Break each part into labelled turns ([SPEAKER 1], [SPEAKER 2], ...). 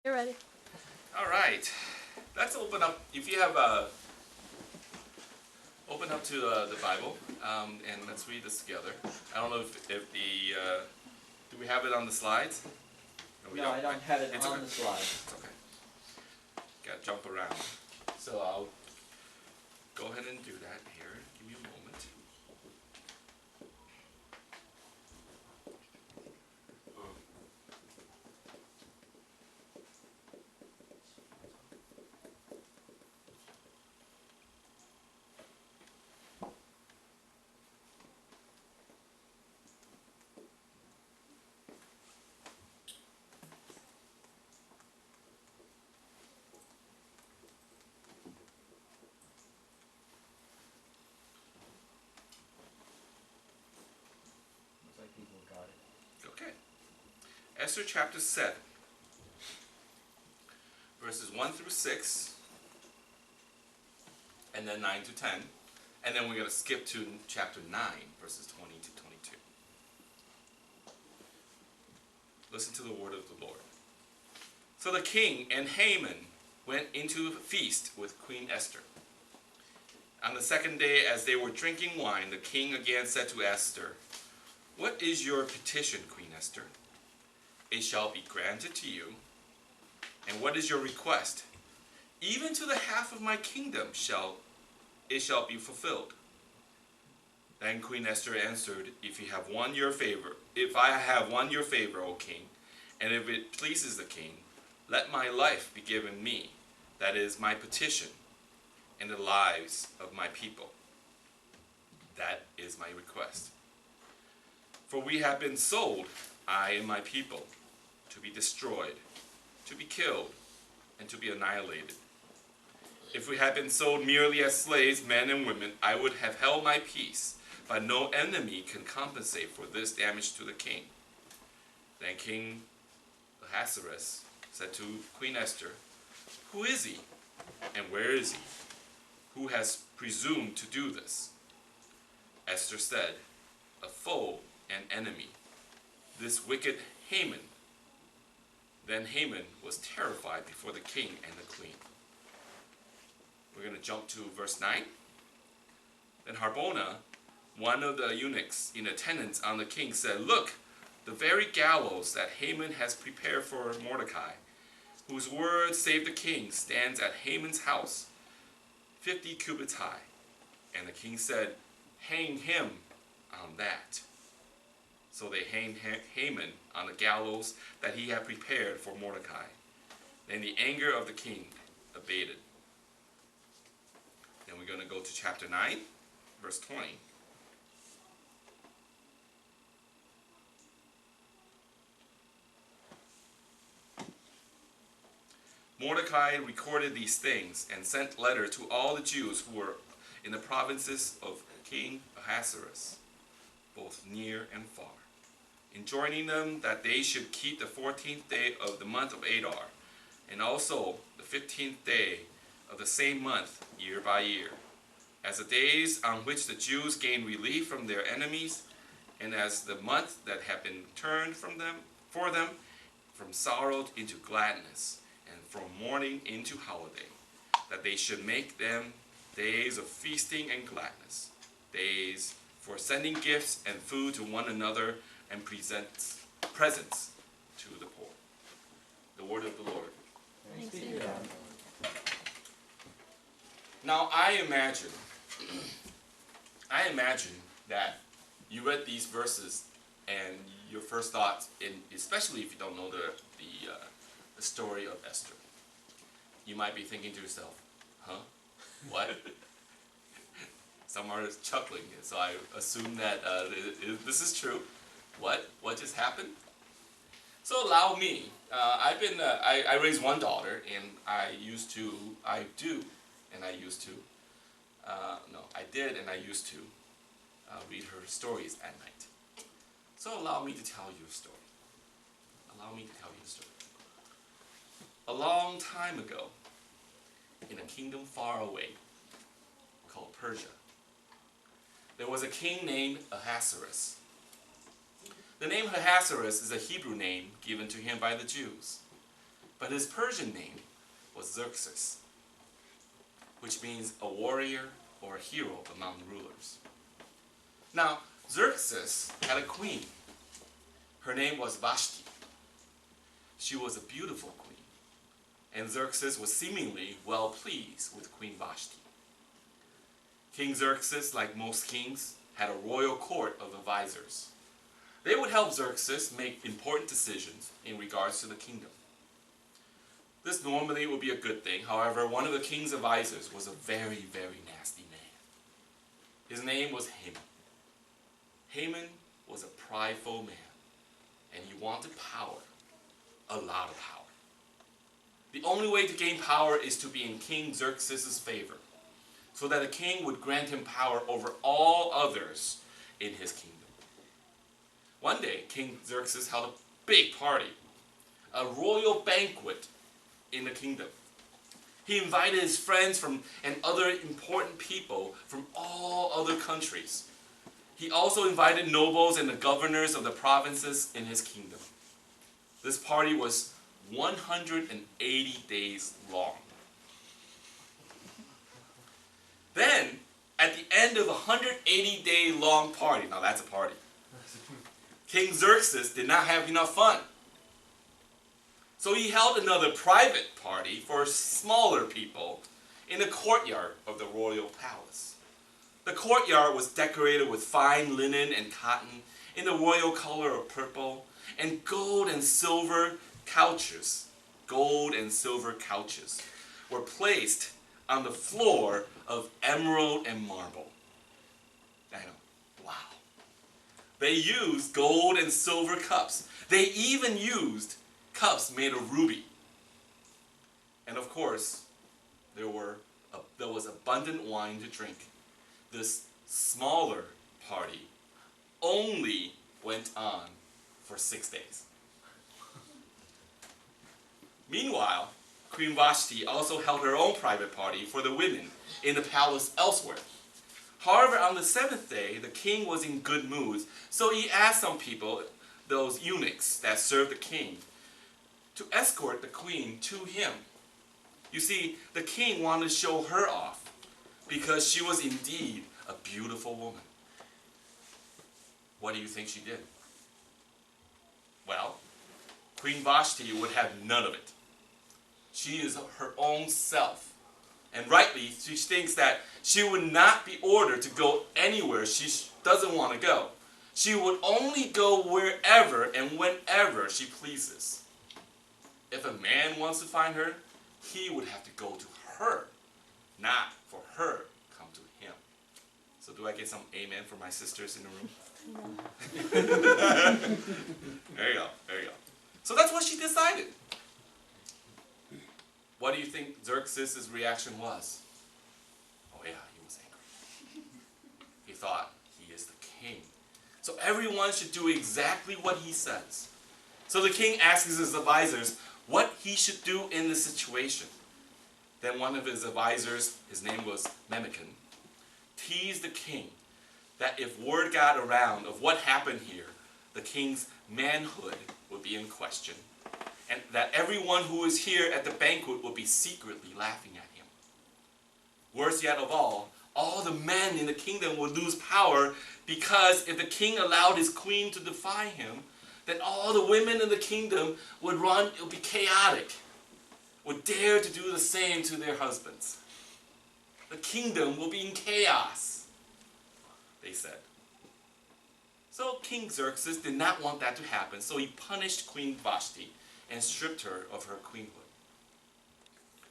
[SPEAKER 1] You're ready.
[SPEAKER 2] All right, let's open up. If you have open up to the Bible, and let's read this together. I don't know if the do we have it on the slides?
[SPEAKER 3] No, I don't have it
[SPEAKER 2] It's
[SPEAKER 3] on
[SPEAKER 2] okay.
[SPEAKER 3] the slide.
[SPEAKER 2] It's okay. Got to jump around. So I'll go ahead and do that here. Give me a moment.
[SPEAKER 3] Looks like people got it.
[SPEAKER 2] Okay. Esther chapter 7, verses 1 through 6, and then 9 to 10. And then we're going to skip to chapter 9, verses 20 to 22. Listen to the word of the Lord. So the king and Haman went into a feast with Queen Esther. On the second day, as they were drinking wine, the king again said to Esther, "What is your petition, Queen Esther? It shall be granted to you. And what is your request? Even to the half of my kingdom shall be fulfilled." Then Queen Esther answered, if I have won your favor, O king, and if it pleases the king, let my life be given me, that is my petition, and the lives of my people. That is my request. For we have been sold, I and my people, to be destroyed, to be killed, and to be annihilated. If we had been sold merely as slaves, men and women, I would have held my peace, but no enemy can compensate for this damage to the king. Then King Ahasuerus said to Queen Esther, "Who is he, and where is he? Who has presumed to do this?" Esther said, "A foe and enemy, this wicked Haman." Then Haman was terrified before the king and the queen. We're going to jump to verse 9. Then Harbona, one of the eunuchs in attendance on the king, said, "Look, the very gallows that Haman has prepared for Mordecai, whose word saved the king, stands at Haman's house, 50 cubits high." And the king said, "Hang him on that." So they hanged Haman on the gallows that he had prepared for Mordecai. Then the anger of the king abated. Then we're going to go to chapter 9, verse 20. Mordecai recorded these things and sent letter to all the Jews who were in the provinces of King Ahasuerus, both near and far, enjoining them that they should keep the 14th day of the month of Adar, and also the 15th day of the same month, year by year, as the days on which the Jews gained relief from their enemies, and as the month that had been turned for them from sorrow into gladness, and from mourning into holiday, that they should make them days of feasting and gladness, days for sending gifts and food to one another, and presents to the poor. The word of the Lord.
[SPEAKER 3] Thanks be to God.
[SPEAKER 2] Now I imagine that you read these verses and your first thoughts, especially if you don't know the story of Esther, you might be thinking to yourself, "Huh? What?" Some are chuckling, so I assume that this is true. What just happened? So allow me. I raised one daughter, and I used to read her stories at night. So allow me to tell you a story. A long time ago, in a kingdom far away, called Persia, there was a king named Ahasuerus. The name Ahasuerus is a Hebrew name given to him by the Jews. but his Persian name was Xerxes, which means a warrior or a hero among rulers. Now, Xerxes had a queen. Her name was Vashti. She was a beautiful queen, and Xerxes was seemingly well pleased with Queen Vashti. King Xerxes, like most kings, had a royal court of advisors. They would help Xerxes make important decisions in regards to the kingdom. This normally would be a good thing. However, one of the king's advisors was a very, very nasty man. His name was Haman. Haman was a prideful man, and he wanted power, a lot of power. The only way to gain power is to be in King Xerxes' favor, so that the king would grant him power over all others in his kingdom. One day, King Xerxes held a big party, a royal banquet in the kingdom. He invited his friends and other important people from all other countries. He also invited nobles and the governors of the provinces in his kingdom. This party was 180 days long. Then, at the end of a 180-day long party, now that's a party, King Xerxes did not have enough fun. So he held another private party for smaller people in the courtyard of the royal palace. The courtyard was decorated with fine linen and cotton in the royal color of purple, and gold and silver couches were placed on the floor of emerald and marble. I know, wow. They used gold and silver cups. They even used cups made of ruby. And of course, there was abundant wine to drink. This smaller party only went on for 6 days. Meanwhile, Queen Vashti also held her own private party for the women in the palace elsewhere. However, on the 7th day, the king was in good mood, so he asked some people, those eunuchs that served the king, to escort the queen to him. You see, the king wanted to show her off because she was indeed a beautiful woman. What do you think she did? Well, Queen Vashti would have none of it. She is her own self. And rightly, she thinks that she would not be ordered to go anywhere she doesn't want to go. She would only go wherever and whenever she pleases. If a man wants to find her, he would have to go to her, not for her to come to him. So do I get some amen for my sisters in the room? There you go, there you go. So that's what she decided. What do you think Xerxes' reaction was? Oh yeah, he was angry. He thought, he is the king. So everyone should do exactly what he says. So the king asks his advisors what he should do in this situation. Then one of his advisors, his name was Memucan, teased the king that if word got around of what happened here, the king's manhood would be in question, and that everyone who was here at the banquet would be secretly laughing at him. Worse yet of all the men in the kingdom would lose power, because if the king allowed his queen to defy him, then all the women in the kingdom would run, it would be chaotic, would dare to do the same to their husbands. The kingdom will be in chaos, they said. So King Xerxes did not want that to happen, so he punished Queen Vashti and stripped her of her queenhood.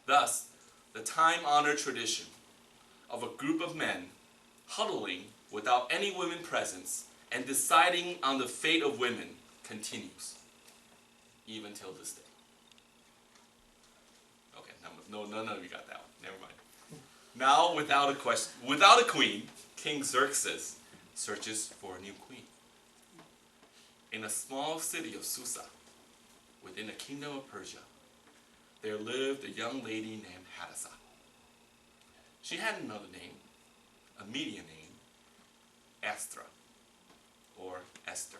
[SPEAKER 2] Thus, the time-honored tradition of a group of men huddling without any women present and deciding on the fate of women continues, even till this day. Okay, no, none of you got that one. Never mind. Now, without a queen, King Xerxes searches for a new queen. In a small city of Susa, within the kingdom of Persia, there lived a young lady named Hadassah. She had another name, a median name, Esther, or Esther.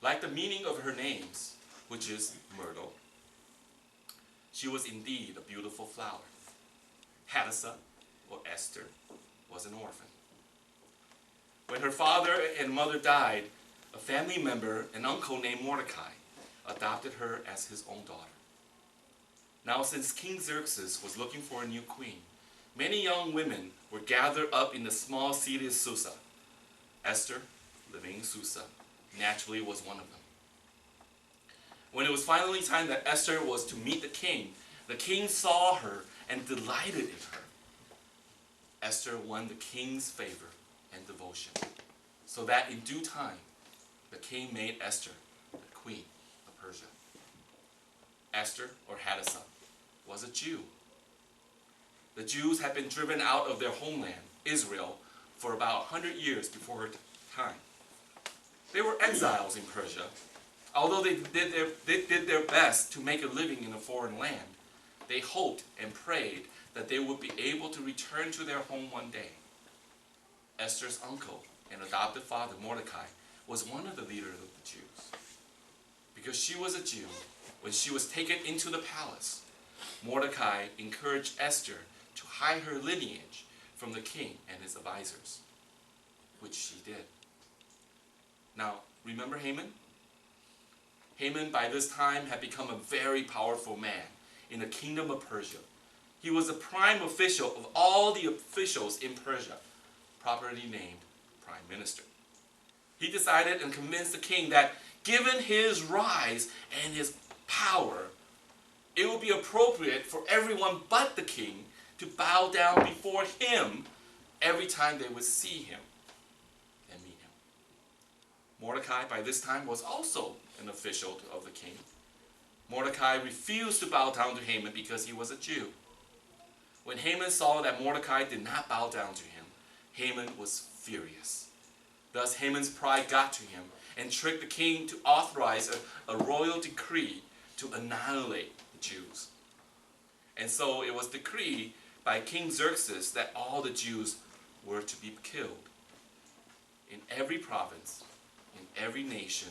[SPEAKER 2] Like the meaning of her names, which is myrtle, she was indeed a beautiful flower. Hadassah, or Esther, was an orphan. When her father and mother died, a family member, an uncle named Mordecai, adopted her as his own daughter. Now, since King Xerxes was looking for a new queen, many young women were gathered up in the small city of Susa. Esther, living in Susa, naturally was one of them. When it was finally time that Esther was to meet the king saw her and delighted in her. Esther won the king's favor and devotion, so that in due time, the king made Esther the queen of Persia. Esther, or Hadassah, was a Jew. The Jews had been driven out of their homeland, Israel, for about 100 years before her time. They were exiles in Persia. Although they did their best to make a living in a foreign land, they hoped and prayed that they would be able to return to their home one day. Esther's uncle and adopted father, Mordecai, was one of the leaders of the Jews. Because she was a Jew, when she was taken into the palace, Mordecai encouraged Esther to hide her lineage from the king and his advisors, which she did. Now, remember Haman? Haman by this time had become a very powerful man in the kingdom of Persia. He was the prime official of all the officials in Persia, properly named prime minister. He decided and convinced the king that given his rise and his power, it would be appropriate for everyone but the king to bow down before him every time they would see him and meet him. Mordecai by this time was also an official of the king. Mordecai refused to bow down to Haman because he was a Jew. When Haman saw that Mordecai did not bow down to him, Haman was furious. Thus Haman's pride got to him and tricked the king to authorize a royal decree to annihilate the Jews. And so it was decreed by King Xerxes that all the Jews were to be killed in every province, in every nation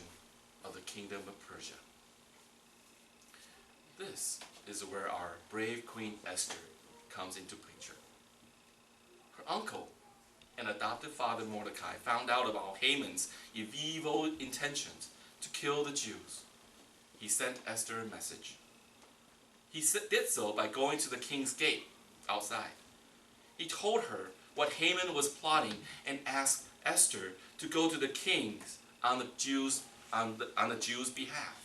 [SPEAKER 2] of the kingdom of Persia. This is where our brave Queen Esther comes into picture. Her uncle and adopted father Mordecai found out about Haman's evil intentions to kill the Jews. He sent Esther a message. He did so by going to the king's gate outside. He told her what Haman was plotting and asked Esther to go to the king on the Jews' behalf.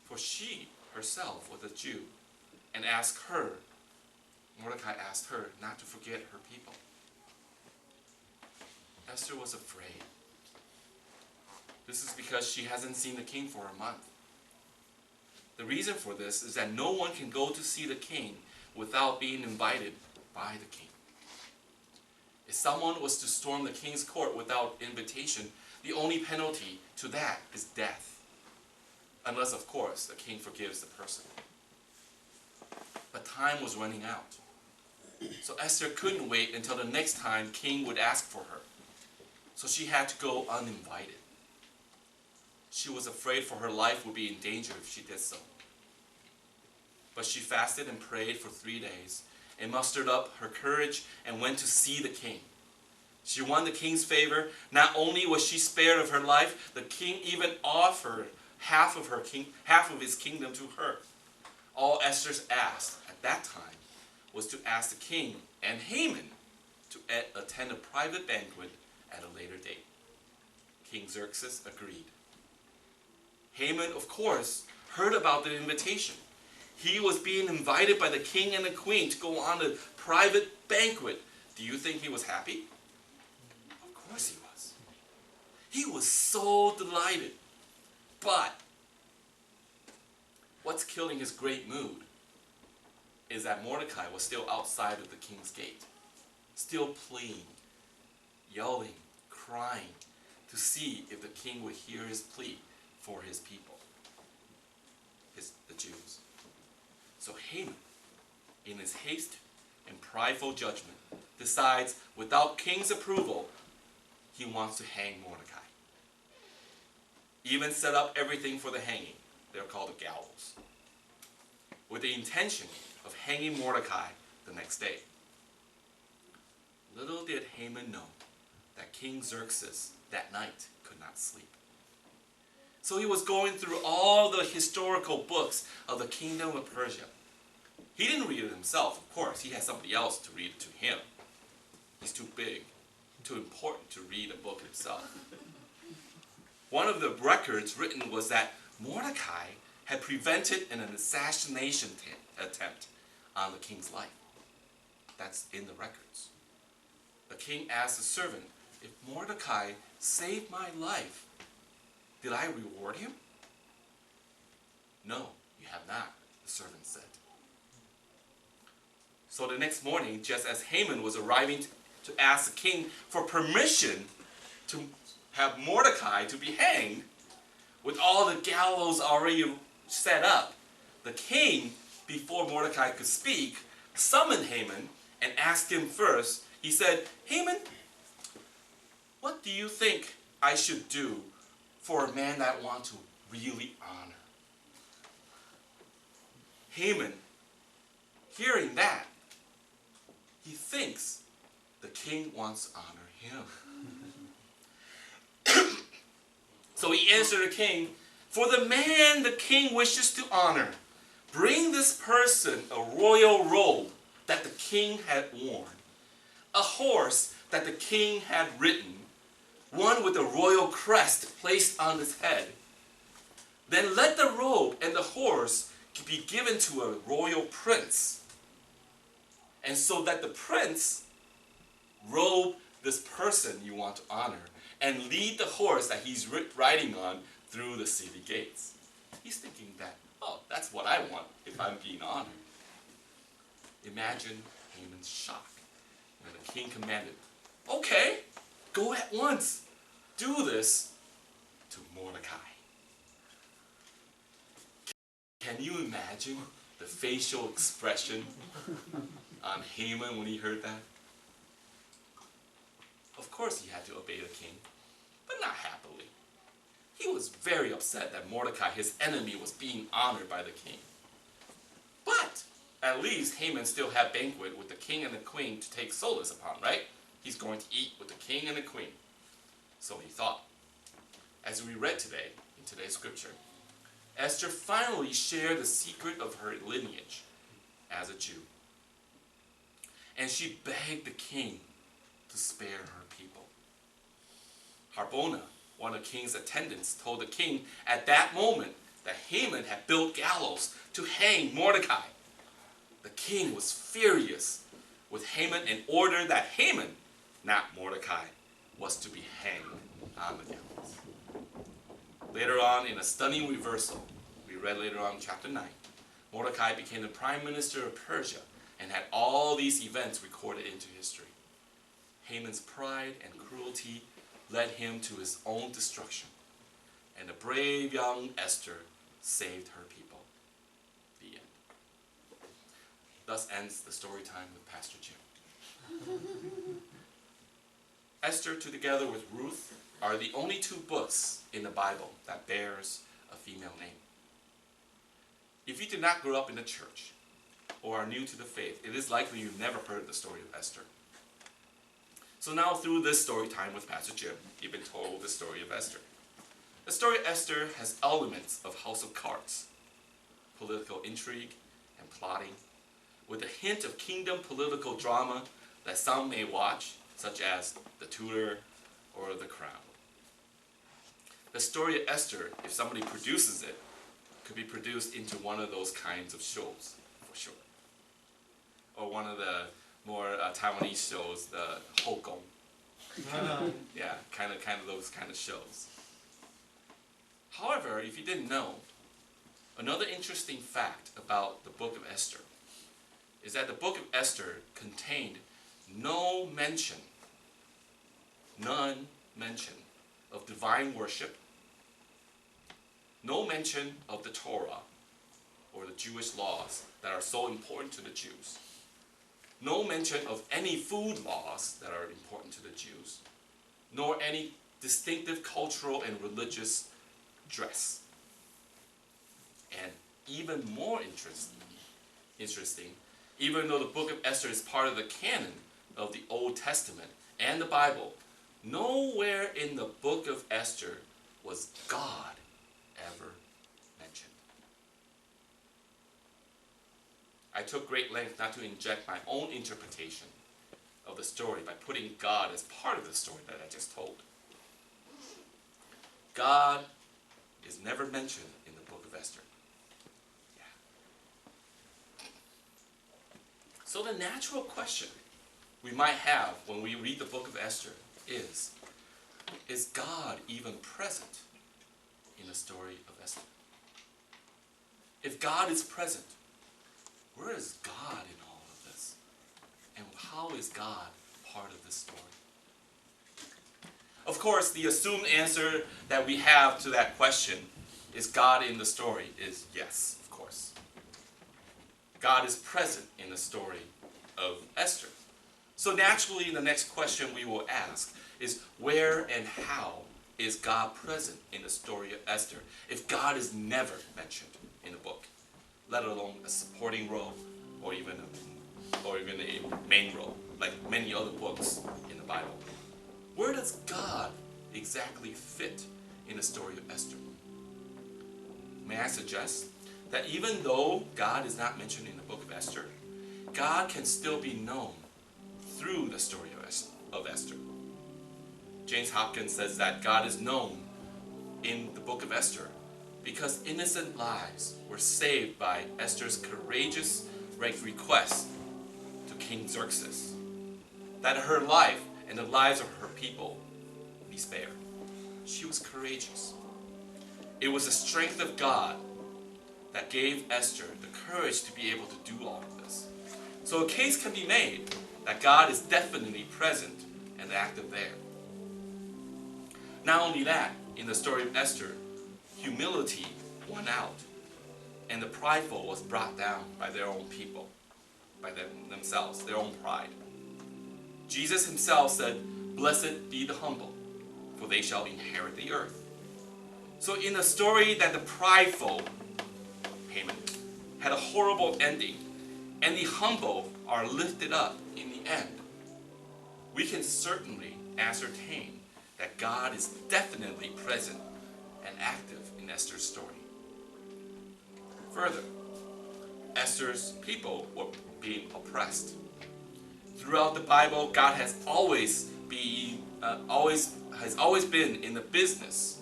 [SPEAKER 2] For she herself was a Jew, and Mordecai asked her not to forget her people. Esther was afraid. This is because she hasn't seen the king for a month. The reason for this is that no one can go to see the king without being invited by the king. If someone was to storm the king's court without invitation, the only penalty to that is death. Unless, of course, the king forgives the person. But time was running out. So Esther couldn't wait until the next time king would ask for her. So she had to go uninvited. She was afraid for her life would be in danger if she did so. But she fasted and prayed for 3 days and mustered up her courage and went to see the king. She won the king's favor. Not only was she spared of her life, the king even offered half of his kingdom to her. All Esther's asked at that time was to ask the king and Haman to attend a private banquet at a later date. King Xerxes agreed. Haman, of course, heard about the invitation. He was being invited by the king and the queen to go on a private banquet. Do you think he was happy? Of course he was. He was so delighted. But what's killing his great mood is that Mordecai was still outside of the king's gate, still pleading, yelling, crying to see if the king would hear his plea for his people, the Jews. So Haman, in his haste and prideful judgment, decides without king's approval, he wants to hang Mordecai. Even set up everything for the hanging. They're called the gallows. with the intention of hanging Mordecai the next day. Little did Haman know that King Xerxes that night could not sleep. So he was going through all the historical books of the kingdom of Persia. He didn't read it himself, of course. He had somebody else to read it to him. He's too big, too important to read a book himself. One of the records written was that Mordecai had prevented an assassination attempt on the king's life. That's in the records. The king asked the servant, "If Mordecai saved my life, did I reward him?" "No, you have not," the servant said. So the next morning, just as Haman was arriving to ask the king for permission to have Mordecai to be hanged, with all the gallows already set up, the king, before Mordecai could speak, summoned Haman and asked him first. He said, "Haman, what do you think I should do for a man that I want to really honor?" Haman, hearing that, he thinks the king wants to honor him. So he answered the king, "For the man the king wishes to honor, bring this person a royal robe that the king had worn, a horse that the king had ridden, one with a royal crest placed on his head. Then let the robe and the horse be given to a royal prince, and so that the prince robe this person you want to honor and lead the horse that he's riding on through the city gates." He's thinking that, oh, that's what I want if I'm being honored. Imagine Haman's shock when the king commanded, "Okay, go at once. Do this to Mordecai." Can you imagine the facial expression on Haman when he heard that? Of course he had to obey the king, but not happily. He was very upset that Mordecai, his enemy, was being honored by the king. But at least Haman still had banquet with the king and the queen to take solace upon, right? He's going to eat with the king and the queen. So he thought. As we read today, in today's scripture, Esther finally shared the secret of her lineage as a Jew. And she begged the king to spare her people. Harbona, one of the king's attendants, told the king at that moment that Haman had built gallows to hang Mordecai. The king was furious with Haman and ordered that Haman, not Mordecai, was to be hanged on the gallows. Later on, in a stunning reversal, we read later on in chapter 9, Mordecai became the prime minister of Persia and had all these events recorded into history. Haman's pride and cruelty led him to his own destruction, and the brave young Esther saved her people. The end. Thus ends the story time with Pastor Jim. Esther, together with Ruth, are the only two books in the Bible that bears a female name. If you did not grow up in the church or are new to the faith, it is likely you've never heard the story of Esther. So now through this story time with Pastor Jim, you've been told the story of Esther. The story of Esther has elements of House of Cards, political intrigue and plotting, with a hint of kingdom political drama that some may watch, such as The Tudor or The Crown. The story of Esther, if somebody produces it, could be produced into one of those kinds of shows, for sure. Or one of the more Taiwanese shows, the Hokong. Yeah, kind of those kind of shows. However, if you didn't know, another interesting fact about the Book of Esther is that the Book of Esther contained none mention of divine worship, no mention of the Torah or the Jewish laws that are so important to the Jews, no mention of any food laws that are important to the Jews, nor any distinctive cultural and religious dress. And even more interestingly, interesting, even though the Book of Esther is part of the canon of the Old Testament and the Bible, nowhere in the Book of Esther was God ever mentioned. I took great length not to inject my own interpretation of the story by putting God as part of the story that I just told. God is never mentioned in the Book of Esther. Yeah. So the natural question we might have when we read the Book of Esther is God even present in the story of Esther? If God is present, where is God in all of this? And how is God part of this story? Of course, the assumed answer that we have to that question, is God in the story, is yes, of course. God is present in the story of Esther. So naturally, the next question we will ask is, where and how is God present in the story of Esther if God is never mentioned in the book, let alone a supporting role or even a main role, like many other books in the Bible? Where does God exactly fit in the story of Esther? May I suggest that even though God is not mentioned in the book of Esther, God can still be known through the story of Esther. James Hopkins says that God is known in the book of Esther because innocent lives were saved by Esther's courageous request to King Xerxes, that her life and the lives of her people be spared. She was courageous. It was the strength of God that gave Esther the courage to be able to do all of this. So a case can be made that God is definitely present and active there. Not only that, in the story of Esther, humility won out, and the prideful was brought down by their own people, by themselves, their own pride. Jesus himself said, "Blessed be the humble, for they shall inherit the earth." So in a story that the prideful, Haman, had a horrible ending, and the humble are lifted up in the end, we can certainly ascertain that God is definitely present and active in Esther's story. Further, Esther's people were being oppressed. Throughout the Bible, God has always been in the business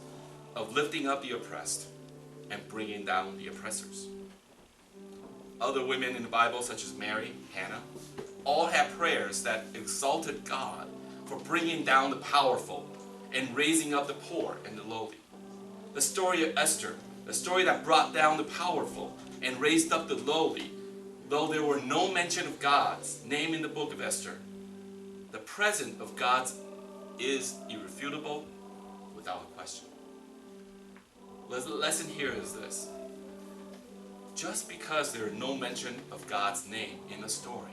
[SPEAKER 2] of lifting up the oppressed and bringing down the oppressors. Other women in the Bible, such as Mary, Hannah, all had prayers that exalted God for bringing down the powerful and raising up the poor and the lowly. The story of Esther, the story that brought down the powerful and raised up the lowly, though there were no mention of God's name in the book of Esther, the presence of God is irrefutable without a question. The lesson here is this: just because there is no mention of God's name in the story,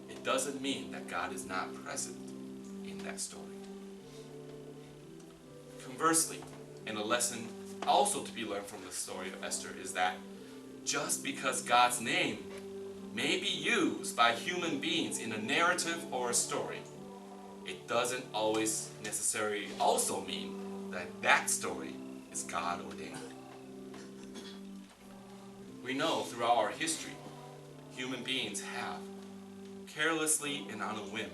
[SPEAKER 2] it doesn't mean that God is not present in that story. Conversely, and a lesson also to be learned from the story of Esther is that just because God's name may be used by human beings in a narrative or a story, it doesn't always necessarily also mean that that story is God ordained. We know throughout our history, human beings have, carelessly and on a whim,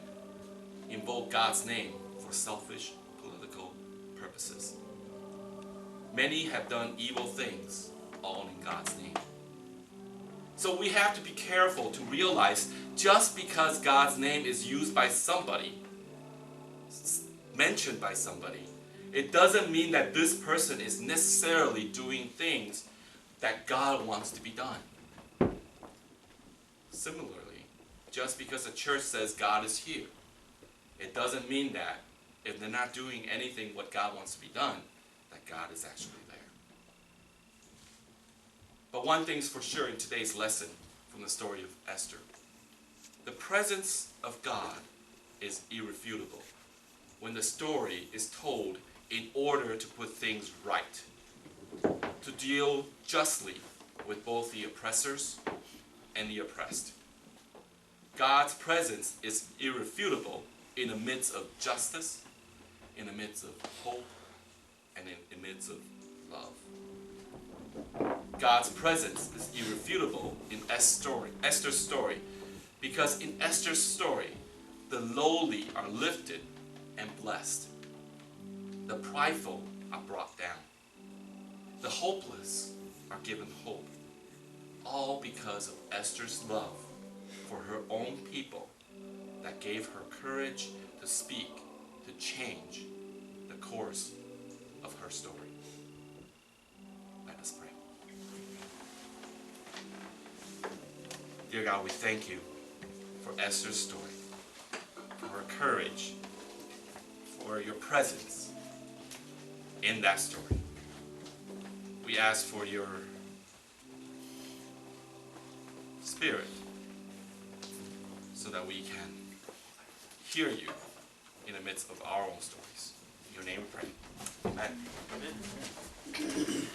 [SPEAKER 2] invoked God's name for selfish political purposes. Many have done evil things, all in God's name. So we have to be careful to realize just because God's name is used by somebody, mentioned by somebody, it doesn't mean that this person is necessarily doing things that God wants to be done. Similarly, just because a church says God is here, it doesn't mean that if they're not doing anything what God wants to be done, that God is actually there. But one thing's for sure in today's lesson from the story of Esther: the presence of God is irrefutable when the story is told in order to put things right, to deal justly with both the oppressors and the oppressed. God's presence is irrefutable in the midst of justice, in the midst of hope, and in the midst of love. God's presence is irrefutable in Esther's story, because in Esther's story, the lowly are lifted and blessed. The prideful are brought down. The hopeless are given hope. All because of Esther's love for her own people that gave her courage to speak, to change the course of her story. Let us pray. Dear God, we thank you for Esther's story, for her courage, for your presence in that story. We ask for your Spirit so that we can hear you in the midst of our own stories. In your name we pray. Amen.
[SPEAKER 3] Amen.